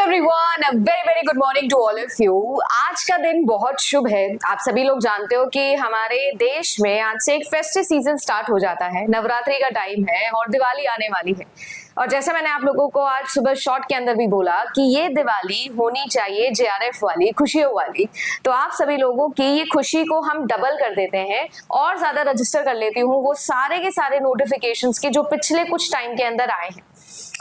Everyone, very very good morning to all of you. आज का दिन बहुत शुभ है। आप सभी लोग जानते हो कि हमारे देश में आज से एक फेस्टिव सीजन स्टार्ट हो जाता है, नवरात्रि का टाइम है और दिवाली आने वाली है। और जैसे मैंने आप लोगों को आज सुबह शॉर्ट के अंदर भी बोला कि ये दिवाली होनी चाहिए जेआरएफ वाली, खुशियों वाली, तो आप सभी लोगों की ये खुशी को हम डबल कर देते हैं और ज्यादा रजिस्टर कर लेती हूँ वो सारे के सारे नोटिफिकेशंस के जो पिछले कुछ टाइम के अंदर आए हैं।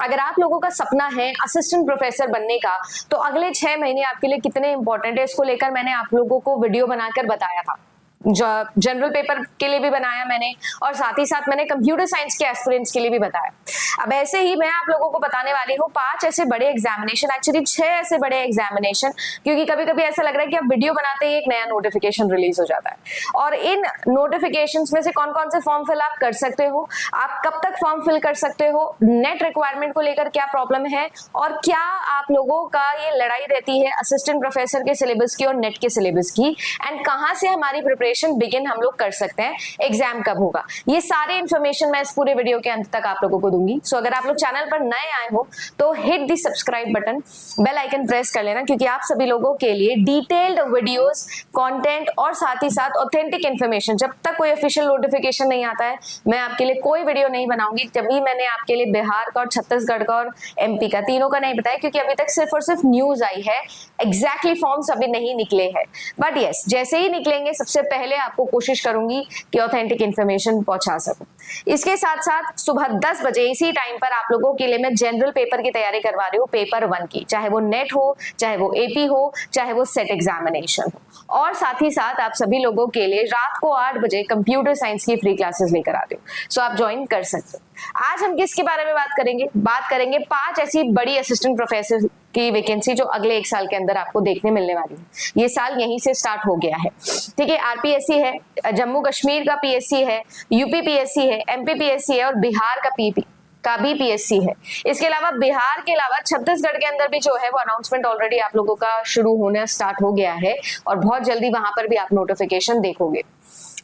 अगर आप लोगों का सपना है असिस्टेंट प्रोफेसर बनने का, तो अगले 6 महीने आपके लिए कितने इंपॉर्टेंट है, इसको लेकर मैंने आप लोगों को वीडियो बनाकर बताया था। जनरल पेपर के लिए भी बनाया मैंने और साथ ही साथ मैंने कंप्यूटर साइंस के एस्पिरेंट्स के लिए भी बताया। अब ऐसे ही मैं आप लोगों को बताने वाली हूँ 5 ऐसे बड़े एग्जामिनेशन, एक्चुअली 6 ऐसे बड़े एग्जामिनेशन, क्योंकि कभी कभी ऐसा लग रहा है कि अब वीडियो बनाते ही एक नया नोटिफिकेशन रिलीज हो जाता है। और इन नोटिफिकेशन में से कौन कौन से फॉर्म फिल आप कर सकते हो, आप कब तक फॉर्म फिल कर सकते हो, नेट रिक्वायरमेंट को लेकर क्या प्रॉब्लम है और क्या आप लोगों का ये लड़ाई रहती है असिस्टेंट प्रोफेसर के सिलेबस की और नेट के सिलेबस की, एंड कहां से हमारी प्रिपरेशन बिगिन हम लोग कर सकते हैं, एग्जाम कब होगा, ये सारे इंफॉर्मेशन मैं इस पूरे वीडियो के अंत तक आप लोगों को दूंगी। सो अगर आप लोग चैनल पर नए आए हो तो hit the subscribe button, bell icon press कर लेना, क्योंकि आप सभी लोगों के लिए डिटेल्ड वीडियोस, कंटेंट और साथ ही साथ ऑथेंटिक इंफॉर्मेशन, जब तक कोई ऑफिशियल नोटिफिकेशन नहीं आता है मैं आपके लिए कोई वीडियो नहीं बनाऊंगी। जब मैंने आपके लिए बिहार का और छत्तीसगढ़ का और एमपी का, तीनों का नहीं बताया, क्योंकि अभी तक सिर्फ और सिर्फ न्यूज आई है, एग्जैक्टली फॉर्म्स अभी नहीं निकले हैं। बट यस, जैसे ही निकलेंगे सबसे पहले आपको कोशिश करूंगी कि ऑथेंटिक इंफॉर्मेशन पहुंचा सकूं। इसके साथ साथ सुबह 10 बजे इसी टाइम पर आप लोगों के लिए मैं जनरल पेपर की तैयारी करवा रही हूँ, पेपर 1 की, चाहे वो नेट हो, चाहे वो एपी हो, चाहे वो सेट एग्जामिनेशन हो। और साथ ही साथ आप सभी लोगों के लिए रात को 8 बजे कंप्यूटर साइंस की फ्री क्लासेस लेकर आती हूँ, सो आप ज्वाइन कर सकते हो। आज हम किसके बारे में बात करेंगे 5 ऐसी बड़ी असिस्टेंट प्रोफेसर की वैकेंसी जो अगले 1 साल के अंदर आपको देखने मिलने वाली है। ये साल यहीं से स्टार्ट हो गया है, ठीक है। आरपीएससी है, जम्मू कश्मीर का पीएससी है, यूपी पीएससी है, एमपी पीएससी है और बिहार का पीपी का भी पीएससी है। इसके अलावा बिहार के अलावा छत्तीसगढ़ के अंदर भी जो है वो अनाउंसमेंट ऑलरेडी आप लोगों का शुरू होना स्टार्ट हो गया है और बहुत जल्दी वहां पर भी आप नोटिफिकेशन देखोगे।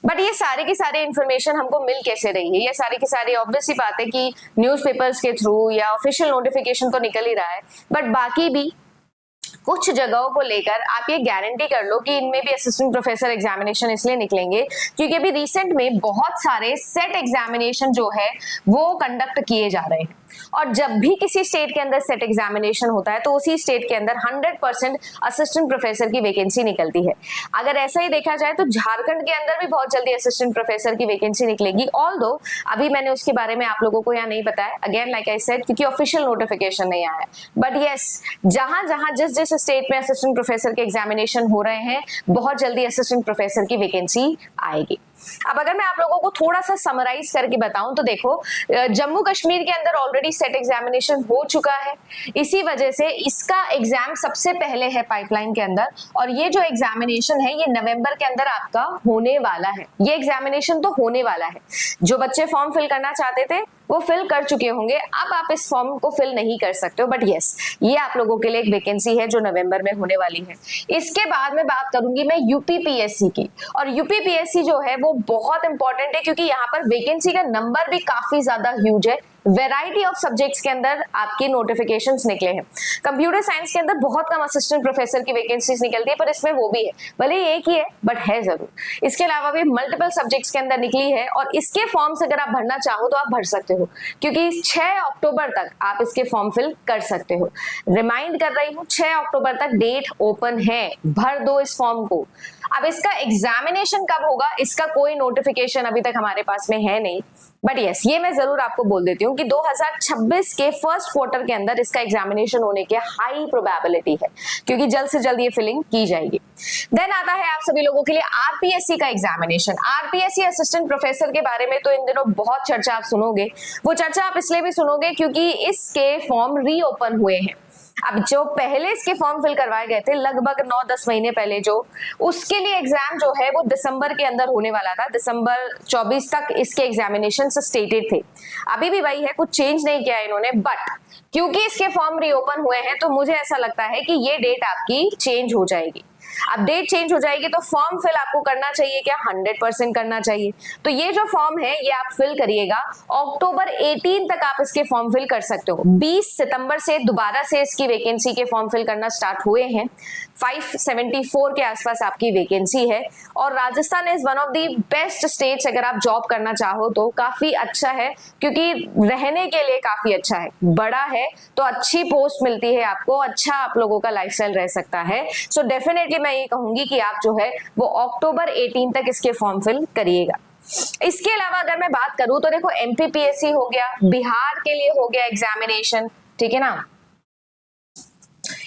बट ये सारे की सारी इंफॉर्मेशन हमको मिल कैसे रही है, ये सारी की सारी ऑब्वियस ही बात है कि न्यूज़पेपर्स के थ्रू या ऑफिशियल नोटिफिकेशन तो निकल ही रहा है, बट बाकी भी कुछ जगहों को लेकर आप ये गारंटी कर लो कि इनमें भी असिस्टेंट प्रोफेसर एग्जामिनेशन इसलिए निकलेंगे क्योंकि अभी रिसेंट में बहुत सारे सेट एग्जामिनेशन जो है वो कंडक्ट किए जा रहे हैं। और जब भी किसी स्टेट के अंदर सेट एग्जामिनेशन होता है तो उसी स्टेट के अंदर 100% असिस्टेंट प्रोफेसर की वैकेंसी निकलती है। अगर ऐसा ही देखा जाए तो झारखंड के अंदर भी बहुत जल्दी असिस्टेंट प्रोफेसर की वैकेंसी निकलेगी, ऑल्दो अभी मैंने उसके बारे में आप लोगों को यहाँ नहीं बताया, अगेन लाइक आई सेड, क्योंकि ऑफिशियल नोटिफिकेशन नहीं आया। बट यस, जहां जहां जिस स्टेट में असिस्टेंट प्रोफेसर के एग्जामिनेशन हो रहे हैं बहुत जल्दी असिस्टेंट प्रोफेसर की वैकेंसी आएगी। अब अगर मैं आप लोगों को थोड़ा सा समराइज करके बताऊं तो देखो, जम्मू कश्मीर के अंदर ऑलरेडी सेट एग्जामिनेशन हो चुका है, इसी वजह से इसका एग्जाम सबसे पहले है पाइपलाइन के अंदर, और ये जो एग्जामिनेशन है ये नवंबर के अंदर आपका होने वाला है। ये एग्जामिनेशन तो होने वाला है, जो बच्चे फॉर्म फिल करना चाहते थे वो फिल कर चुके होंगे, अब आप इस फॉर्म को फिल नहीं कर सकते हो, बट यस, ये आप लोगों के लिए एक वैकेंसी है जो नवंबर में होने वाली है। इसके बाद में बात करूंगी मैं यूपीपीएससी की, और यूपीपीएससी जो है वो बहुत इंपॉर्टेंट है क्योंकि यहाँ पर वैकेंसी का नंबर भी काफी ज्यादा ह्यूज है। वैरायटी ऑफ सब्जेक्ट्स के अंदर आपकी नोटिफिकेशंस निकले हैं। कंप्यूटर साइंस के अंदर बहुत कम असिस्टेंट प्रोफेसर की वैकेंसीज निकलती है, पर इसमें वो भी है, भले एक ही है बट है जरूर। इसके अलावा भी मल्टीपल सब्जेक्ट्स के अंदर निकली है और इसके फॉर्म्स अगर आप भरना चाहो तो आप भर सकते हो, क्योंकि 6 अक्टूबर तक आप इसके फॉर्म फिल कर सकते हो। रिमाइंड कर रही हूँ, 6 अक्टूबर तक डेट ओपन है, भर दो इस फॉर्म को। अब इसका एग्जामिनेशन कब होगा इसका कोई नोटिफिकेशन अभी तक हमारे पास में है नहीं, बट यस, ये मैं जरूर आपको बोल देती हूँ कि 2026 के फर्स्ट क्वार्टर के अंदर इसका एग्जामिनेशन होने की हाई प्रोबेबिलिटी है, क्योंकि जल्द से जल्द ये फिलिंग की जाएगी। देन आता है आप सभी लोगों के लिए आरपीएससी का एग्जामिनेशन। आरपीएससी असिस्टेंट प्रोफेसर के बारे में तो इन दिनों बहुत चर्चा आप सुनोगे, वो चर्चा आप इसलिए भी सुनोगे क्योंकि इसके फॉर्म रीओपन हुए हैं। अब जो पहले इसके फॉर्म फिल करवाए गए थे लगभग 9-10 महीने पहले, जो उसके लिए एग्जाम जो है वो दिसंबर के अंदर होने वाला था, दिसंबर 24 तक इसके एग्जामिनेशन स्टेटेड थे। अभी भी वही है, कुछ चेंज नहीं किया इन्होंने, बट क्योंकि इसके फॉर्म रीओपन हुए हैं तो मुझे ऐसा लगता है कि ये डेट आपकी चेंज हो जाएगी। अब डेट चेंज हो जाएगी तो फॉर्म फिल आपको करना चाहिए क्या? 100% करना चाहिए। तो ये जो फॉर्म है ये आप फिल करिएगा। अक्टूबर 18 तक आप इसके फॉर्म फिल कर सकते हो। 20 सितंबर से दोबारा से इसकी वैकेंसी के फॉर्म फिल करना स्टार्ट हुए हैं। 574 के आसपास आपकी वैकेंसी है और Rajasthan is one of the best states अगर आप जॉब करना चाहो तो। काफी अच्छा है क्योंकि रहने के लिए काफी अच्छा है, बड़ा है तो अच्छी पोस्ट मिलती है आपको, अच्छा आप लोगों का लाइफस्टाइल रह सकता है। सो डेफिनेटली मैं ये कहूंगी कि आप जो है वो अक्टूबर 18 तक इसके फॉर्म फिल करिएगा। इसके अलावा अगर मैं बात करूं तो देखो एमपीपीएससी हो गया, बिहार के लिए हो गया एग्जामिनेशन, ठीक है ना।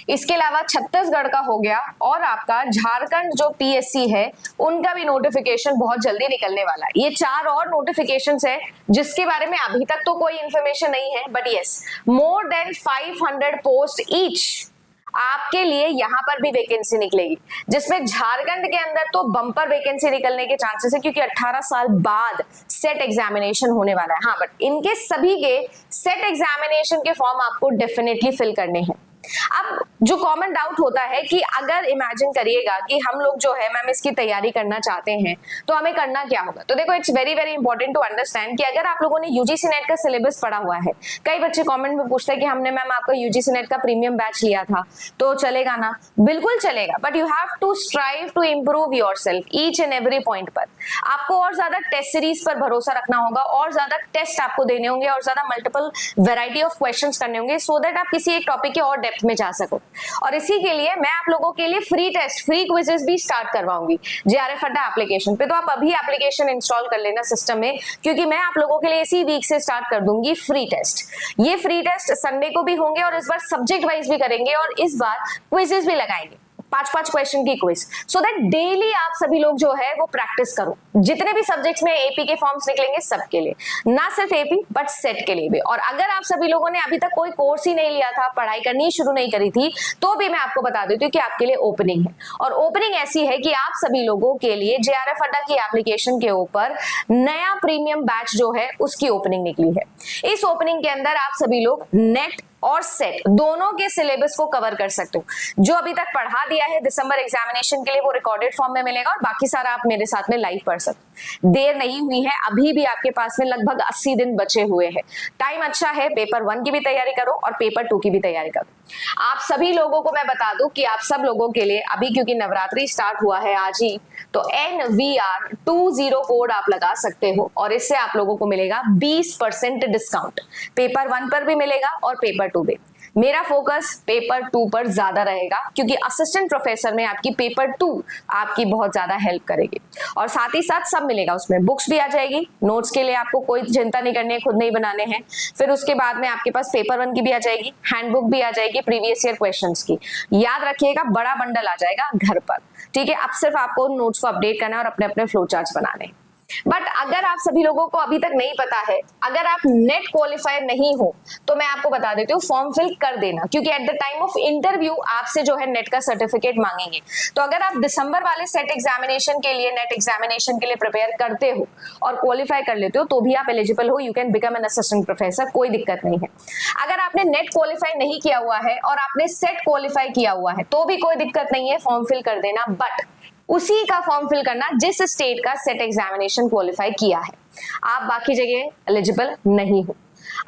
इसके अलावा छत्तीसगढ़ का हो गया और आपका झारखंड जो पीएससी है उनका भी नोटिफिकेशन बहुत जल्दी निकलने वाला है। ये 4 और नोटिफिकेशंस है जिसके बारे में अभी तक तो कोई इंफॉर्मेशन नहीं है, but yes more than 500 post each आपके लिए यहाँ पर भी वैकेंसी निकलेगी, जिसमें झारखंड के अंदर तो बम्पर वैकेंसी निकलने के चांसेस है क्योंकि 18 साल बाद सेट एग्जामिनेशन होने वाला है। हाँ, बट इनके सभी के सेट एग्जामिनेशन के फॉर्म आपको डेफिनेटली फिल करने हैं। अब जो कॉमन डाउट होता है कि अगर इमेजिन करिएगा कि हम लोग जो है मैम इसकी तैयारी करना चाहते हैं तो हमें करना क्या होगा। तो देखो it's very very important to understand कि अगर आप लोगों ने यूजीसी नेट का सिलेबस पढ़ा हुआ है, कई बच्चे कमेंट में पूछते हैं कि हमने मैम आपका यूजीसी नेट का प्रीमियम बैच लिया था तो चलेगा ना? बिल्कुल चलेगा, but you have to strive to improve yourself each and every point पर। आपको और ज्यादा टेस्ट सीरीज पर भरोसा रखना होगा और ज्यादा टेस्ट आपको देने होंगे और ज्यादा मल्टीपल वेराइटी ऑफ क्वेश्चंस करने होंगे सो दैट आप किसी एक टॉपिक के और डेप्थ में जा सको। और इसी के लिए मैं आप लोगों के लिए फ्री टेस्ट, फ्री क्विजेस भी स्टार्ट करवाऊंगी जेआरएफ अड्डा एप्लीकेशन पे। तो आप अभी एप्लीकेशन इंस्टॉल कर लेना सिस्टम में, क्योंकि मैं आप लोगों के लिए इसी वीक से स्टार्ट कर दूंगी फ्री टेस्ट। ये फ्री टेस्ट संडे को भी होंगे और इस बार सब्जेक्ट वाइज भी करेंगे और इस बार क्विजेस भी लगाएंगे, 5-5 क्वेश्चन की क्विज, सो दैट डेली आप सभी लोग जो है वो प्रैक्टिस करो। जितने भी सब्जेक्ट्स में एपी के फॉर्म्स निकलेंगे सबके लिए, ना सिर्फ एपी बट सेट के लिए भी। और अगर आप सभी लोगों ने अभी तक कोई कोर्स ही नहीं लिया था, पढ़ाई करनी शुरू नहीं करी थी, तो भी मैं आपको बता देती हूँ कि आपके लिए ओपनिंग है। और ओपनिंग ऐसी है कि आप सभी लोगों के लिए जेआरएफ अड्डा की एप्लीकेशन के ऊपर नया प्रीमियम बैच जो है उसकी ओपनिंग निकली है। इस ओपनिंग के अंदर आप सभी लोग नेट और सेट दोनों के सिलेबस को कवर कर सकते हो। जो अभी तक पढ़ा दिया है दिसंबर एग्जामिनेशन के लिए वो रिकॉर्डेड फॉर्म में मिलेगा और बाकी सारा आप मेरे साथ में लाइव पढ़ सकते हो। देर नहीं हुई है, अभी भी आपके पास में लगभग 80 दिन बचे हुए हैं। टाइम अच्छा है, पेपर 1 की भी तैयारी करो और पेपर 2 की भी तैयारी करो। आप सभी लोगों को मैं बता दूं कि आप सब लोगों के लिए अभी क्योंकि नवरात्रि स्टार्ट हुआ है आज ही, तो NVR20 कोड आप लगा सकते हो और इससे आप लोगों को मिलेगा 20% डिस्काउंट। पेपर 1 पर भी मिलेगा और पेपर 2 भी। मेरा फोकस पेपर 2 पर ज्यादा रहेगा क्योंकि असिस्टेंट प्रोफेसर में आपकी पेपर 2 आपकी बहुत ज्यादा हेल्प करेगी और साथ ही साथ सब मिलेगा। उसमें बुक्स भी आ जाएगी, नोट्स के लिए आपको कोई चिंता नहीं करनी है, खुद नहीं बनाने हैं। फिर उसके बाद में आपके पास पेपर 1 की भी आ जाएगी, हैंडबुक भी आ जाएगी प्रीवियस ईयर क्वेश्चंस की। याद रखिएगा बड़ा बंडल आ जाएगा घर पर, ठीक है। अब सिर्फ आपको नोट्स को अपडेट करना है और अपने अपने फ्लो चार्ट्स बनाने हैं। बट अगर आप सभी लोगों को अभी तक नहीं पता है, अगर आप नेट क्वालिफायर नहीं हो तो मैं आपको बता देती हूँ फॉर्म फिल कर देना, क्योंकि at the time of interview आपसे जो है नेट का सर्टिफिकेट मांगेंगे। तो अगर आप दिसंबर वाले सेट एग्जामिनेशन के लिए, नेट एग्जामिनेशन के लिए प्रिपेयर करते हो और क्वालिफाई कर लेते हो तो भी आप एलिजिबल हो, you can become an assistant professor, कोई दिक्कत नहीं है। अगर आपने नेट क्वालिफाई नहीं किया हुआ है और आपने सेट क्वालिफाई किया हुआ है तो भी कोई दिक्कत नहीं है, फॉर्म फिल कर देना, बट उसी का फॉर्म फिल करना जिस स्टेट का सेट एग्जामिनेशन क्वालिफाई किया है। आप बाकी जगह एलिजिबल नहीं हो।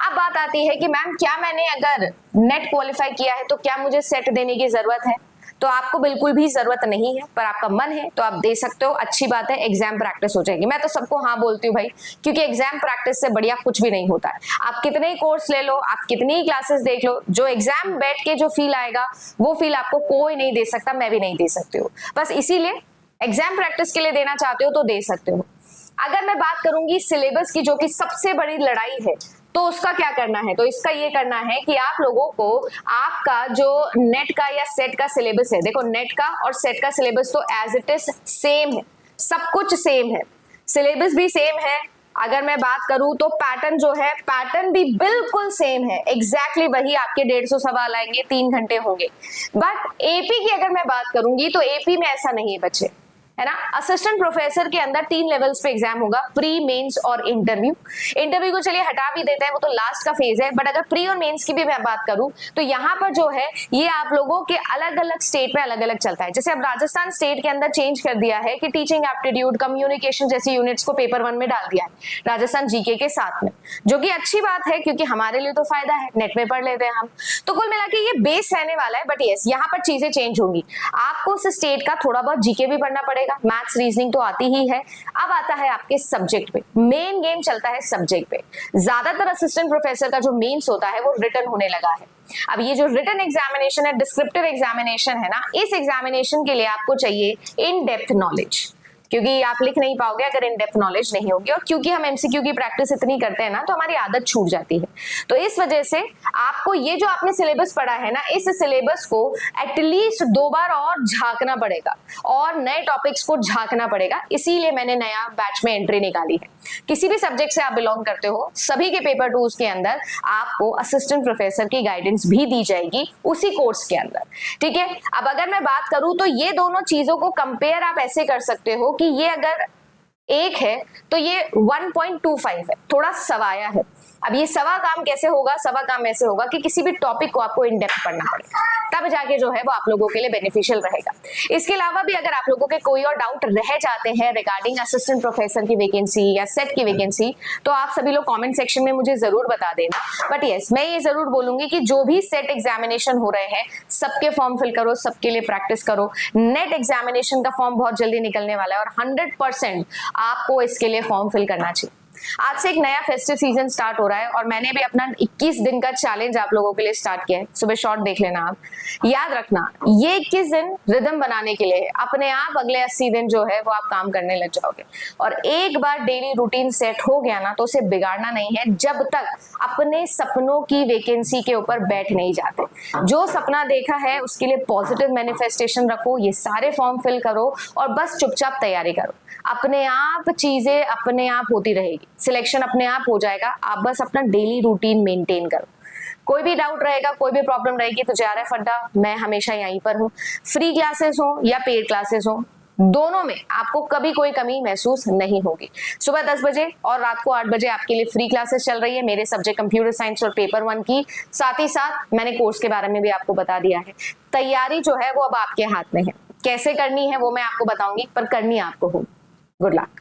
अब बात आती है कि मैम क्या मैंने अगर नेट क्वालिफाई किया है तो क्या मुझे सेट देने की जरूरत है? तो आपको बिल्कुल भी जरूरत नहीं है, पर आपका मन है तो आप दे सकते हो, अच्छी बात है, एग्जाम प्रैक्टिस हो जाएगी। मैं तो सबको हाँ बोलती हूँ भाई, क्योंकि एग्जाम प्रैक्टिस से बढ़िया कुछ भी नहीं होता है। आप कितने ही कोर्स ले लो, आप कितनी ही क्लासेस देख लो, जो एग्जाम बैठ के जो फील आएगा वो फील आपको कोई नहीं दे सकता, मैं भी नहीं दे सकती हूँ। बस इसीलिए एग्जाम प्रैक्टिस के लिए देना चाहते हो तो दे सकते हो। अगर मैं बात करूंगी सिलेबस की, जो कि सबसे बड़ी लड़ाई है, तो उसका क्या करना है? तो इसका ये करना है कि आप लोगों को आपका जो नेट का या सेट का सिलेबस है, देखो नेट का और सेट का सिलेबस तो एज इट इज सेम है, सब कुछ सेम है, सिलेबस भी सेम है। अगर मैं बात करूं तो पैटर्न जो है, पैटर्न भी बिल्कुल सेम है, एग्जैक्टली वही आपके 150 सवाल आएंगे, 3 घंटे होंगे। बट एपी की अगर मैं बात करूंगी तो एपी में ऐसा नहीं है बच्चे। है ना। असिस्टेंट प्रोफेसर के अंदर 3 लेवल्स पे एग्जाम होगा, प्री, मेंस और इंटरव्यू। इंटरव्यू को चलिए हटा भी देते हैं, वो तो लास्ट का फेज है, बट अगर प्री और मेंस की भी मैं बात करूं तो यहाँ पर जो है ये आप लोगों के अलग अलग स्टेट में अलग अलग चलता है। जैसे अब राजस्थान स्टेट के अंदर चेंज कर दिया है कि टीचिंग एप्टीट्यूड, कम्युनिकेशन जैसी यूनिट्स को पेपर 1 में डाल दिया है राजस्थान जीके के साथ में, जो कि अच्छी बात है क्योंकि हमारे लिए तो फायदा है, नेट में पढ़ लेते हैं हम। तो कुल मिला के ये बेस रहने वाला है, बट यस यहाँ पर चीजें चेंज होंगी। आपको उस स्टेट का थोड़ा बहुत जीके भी पढ़ना पड़ेगा, मैथ्स रीजनिंग तो आती ही है। अब आता है आपके सब्जेक्ट पे, मेन गेम चलता है सब्जेक्ट पे। ज्यादातर असिस्टेंट प्रोफेसर का जो मेंस होता है वो रिटन होने लगा है। अब ये जो रिटन एग्जामिनेशन है, डिस्क्रिप्टिव एग्जामिनेशन है ना, इस एग्जामिनेशन के लिए आपको चाहिए इन डेप्थ नॉलेज, क्योंकि आप लिख नहीं पाओगे अगर इन डेप्थ नॉलेज नहीं होगी। और क्योंकि हम एमसीक्यू की प्रैक्टिस इतनी करते हैं ना, तो हमारी आदत छूट जाती है। तो इस वजह से आपको ये जो आपने सिलेबस पढ़ा है ना, इस सिलेबस को एटलीस्ट 2 बार और झांकना पड़ेगा और नए टॉपिक्स को झांकना पड़ेगा। इसीलिए मैंने नया बैच में एंट्री निकाली है। किसी भी सब्जेक्ट से आप बिलोंग करते हो, सभी के पेपर 2 के अंदर आपको असिस्टेंट प्रोफेसर की गाइडेंस भी दी जाएगी उसी कोर्स के अंदर, ठीक है। अब अगर मैं बात करूं तो ये दोनों चीजों को कंपेयर आप ऐसे कर सकते हो कि ये अगर 1 है तो ये 1.25 है, थोड़ा सवाया है। अब ये सवा काम कैसे होगा? सवा काम ऐसे होगा कि किसी भी टॉपिक को आपको इन डेप्थ पढ़ना पड़ेगा, तब जाके जो है वो आप लोगों के लिए बेनिफिशियल रहेगा। इसके अलावा भी अगर आप लोगों के कोई और डाउट रह जाते हैं रिगार्डिंग असिस्टेंट प्रोफेसर की वैकेंसी या सेट की वैकेंसी, तो आप सभी लोग कमेंट सेक्शन में मुझे जरूर बता देना। बट यस, मैं ये जरूर बोलूंगी कि जो भी सेट एग्जामिनेशन हो रहे हैं सबके फॉर्म फिल करो, सबके लिए प्रैक्टिस करो। नेट एग्जामिनेशन का फॉर्म बहुत जल्दी निकलने वाला है और 100% आपको इसके लिए फॉर्म फिल करना चाहिए। आज से एक नया फेस्टिव सीजन स्टार्ट हो रहा है और मैंने भी अपना 21 दिन का चैलेंज आप लोगों के लिए स्टार्ट किया है। सुबह शॉर्ट देख लेना आप, याद रखना ये 21 दिन रिदम बनाने के लिए, अपने आप अगले 80 दिन जो है वो आप काम करने लग जाओगे। और एक बार डेली रूटीन सेट हो गया ना तो उसे बिगाड़ना नहीं है जब तक अपने सपनों की वैकेंसी के ऊपर बैठ नहीं जाते। जो सपना देखा है उसके लिए पॉजिटिव मैनिफेस्टेशन रखो, ये सारे फॉर्म फिल करो और बस चुपचाप तैयारी करो। अपने आप चीजें अपने आप होती रहेगी, सिलेक्शन अपने आप हो जाएगा। आप बस अपना डेली रूटीन मेंटेन करो। कोई भी डाउट रहेगा, कोई भी प्रॉब्लम रहेगी तो जा रहा है फड्डा, मैं हमेशा यहीं पर हूँ। फ्री क्लासेस हो या पेड क्लासेस हो, दोनों में आपको कभी कोई कमी महसूस नहीं होगी। सुबह 10 बजे और रात को 8 बजे आपके लिए फ्री क्लासेस चल रही है मेरे सब्जेक्ट कंप्यूटर साइंस और पेपर 1 की। साथ ही साथ मैंने कोर्स के बारे में भी आपको बता दिया है। तैयारी जो है वो अब आपके हाथ में है, कैसे करनी है वो मैं आपको बताऊंगी, पर करनी आपको हो। Good luck.